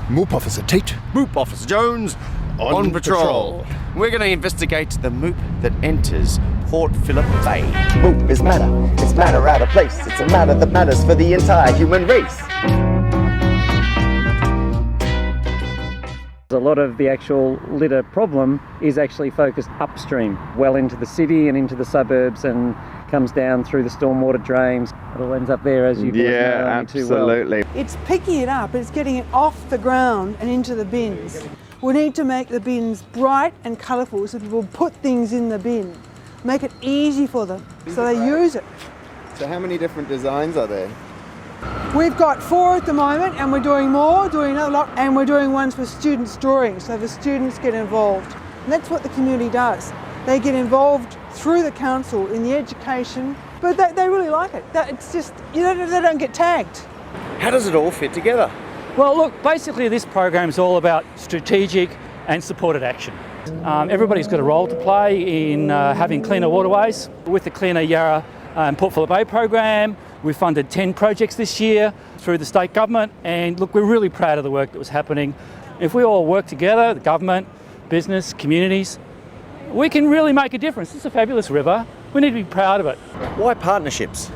MOOP Officer Tait. MOOP Officer Jones. On patrol. We're going to investigate the MOOP that enters Port Phillip Bay. MOOP is matter. It's matter out of place. It's a matter that matters for the entire human race. A lot of the actual litter problem is actually focused upstream, well into the city and into the suburbs, and comes down through the stormwater drains. It all ends up there, as you boys know absolutely. too well. It's picking it up, it's getting it off the ground and into the bins. We need to make the bins bright and colourful so people put things in the bin. Make it easy for them so they use it. So how many different designs are there? We've got 4 at the moment, and we're doing more, doing another lot, and we're doing ones for students' drawings, so the students get involved. And that's what the community does. They get involved through the council in the education, but they really like it. It's just, they don't get tagged. How does it all fit together? Well, look, basically this program is all about strategic and supported action. Everybody's got a role to play in having cleaner waterways. With the Cleaner Yarra and Port Phillip Bay program, we funded 10 projects this year through the state government, and look, we're really proud of the work that was happening. If we all work together, the government, business, communities, we can really make a difference. It's a fabulous river. We need to be proud of it. Why partnerships?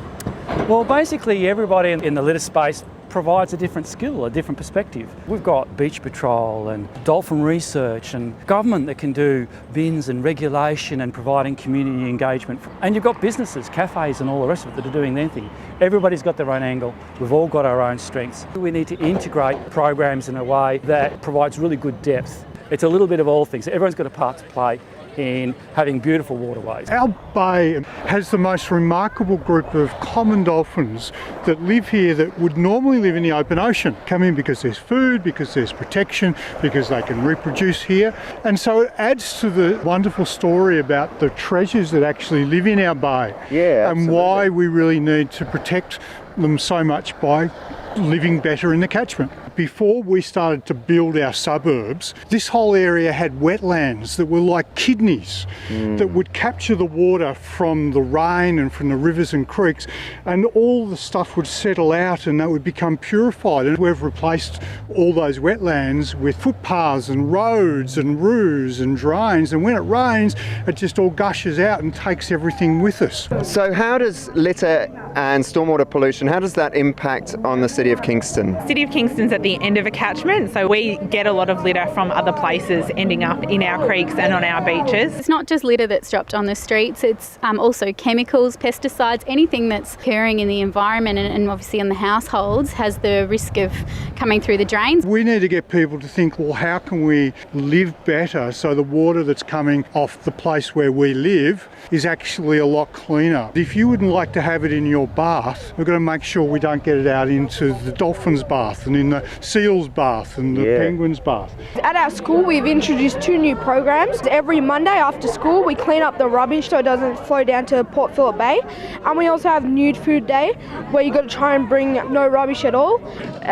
Well, basically everybody in the litter space provides a different skill, a different perspective. We've got beach patrol and dolphin research and government that can do bins and regulation and providing community engagement. And you've got businesses, cafes and all the rest of it that are doing their thing. Everybody's got their own angle. We've all got our own strengths. We need to integrate programs in a way that provides really good depth. It's a little bit of all things. Everyone's got a part to play in having beautiful waterways. Our bay has the most remarkable group of common dolphins that live here that would normally live in the open ocean. Come in because there's food, because there's protection, because they can reproduce here. And so it adds to the wonderful story about the treasures that actually live in our bay. Yeah, and why we really need to protect them so much by living better in the catchment. Before we started to build our suburbs, this whole area had wetlands that were like kidneys that would capture the water from the rain and from the rivers and creeks, and all the stuff would settle out and that would become purified. And we've replaced all those wetlands with footpaths and roads and roos and drains, and when it rains it just all gushes out and takes everything with us. So how does litter and stormwater pollution, how does that impact on the City of Kingston? City of Kingston's at the end of a catchment, so we get a lot of litter from other places ending up in our creeks and on our beaches. It's not just litter that's dropped on the streets, it's also chemicals, pesticides, anything that's occurring in the environment and obviously in the households has the risk of coming through the drains. We need to get people to think, well, how can we live better so the water that's coming off the place where we live is actually a lot cleaner. If you wouldn't like to have it in your bath, we've got to make sure we don't get it out into the dolphin's bath and in the seal's bath and the penguin's bath. At our school we've introduced 2 new programs. Every Monday after school we clean up the rubbish so it doesn't flow down to Port Phillip Bay, and we also have Nude Food Day where you've got to try and bring no rubbish at all.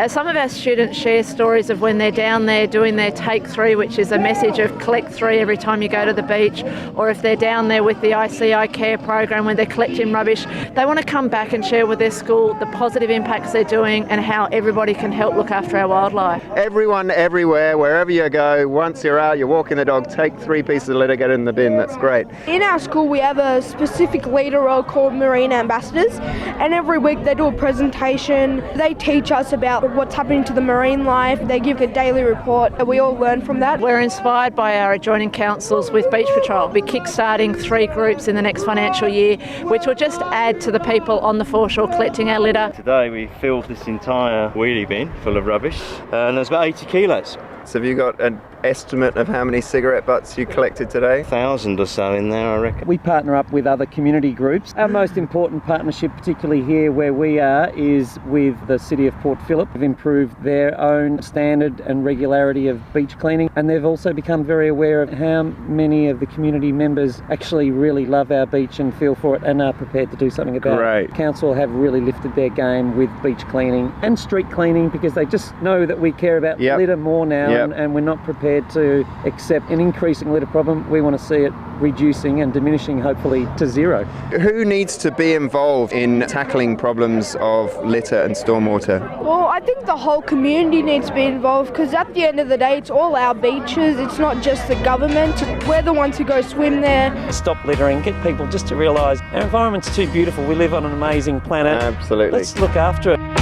Some of our students share stories of when they're down there doing their Take 3, which is a message of collect 3 every time you go to the beach, or if they're down there with the ICI Care program when they're collecting rubbish, they want to come back and share with their school the positive impacts they're doing and how everybody can help look after our wildlife. Everyone, everywhere, wherever you go, once you're out, you're walking the dog, take 3 pieces of litter, get it in the bin. That's great. In our school we have a specific leader role called Marine Ambassadors, and every week they do a presentation. They teach us about what's happening to the marine life. They give a daily report and we all learn from that. We're inspired by our adjoining councils with Beach Patrol. We're kick-starting 3 groups in the next financial year, which will just add to the people on the foreshore collecting our litter. Today we filled this entire wheelie bin full of rubbish, and there's about 80 kilos. So have you got an estimate of how many cigarette butts you collected today? 1,000 or so in there, I reckon. We partner up with other community groups. Our most important partnership, particularly here where we are, is with the City of Port Phillip. They've improved their own standard and regularity of beach cleaning, and they've also become very aware of how many of the community members actually really love our beach and feel for it and are prepared to do something about it. Council have really lifted their game with beach cleaning and street cleaning because they just know that we care about litter more now and we're not prepared to accept an increasing litter problem. We want to see it reducing and diminishing, hopefully to zero. Who needs to be involved in tackling problems of litter and stormwater? Well, I think the whole community needs to be involved, because at the end of the day, it's all our beaches. It's not just the government. We're the ones who go swim there. Stop littering, get people just to realise our environment's too beautiful. We live on an amazing planet. Absolutely. Let's look after it.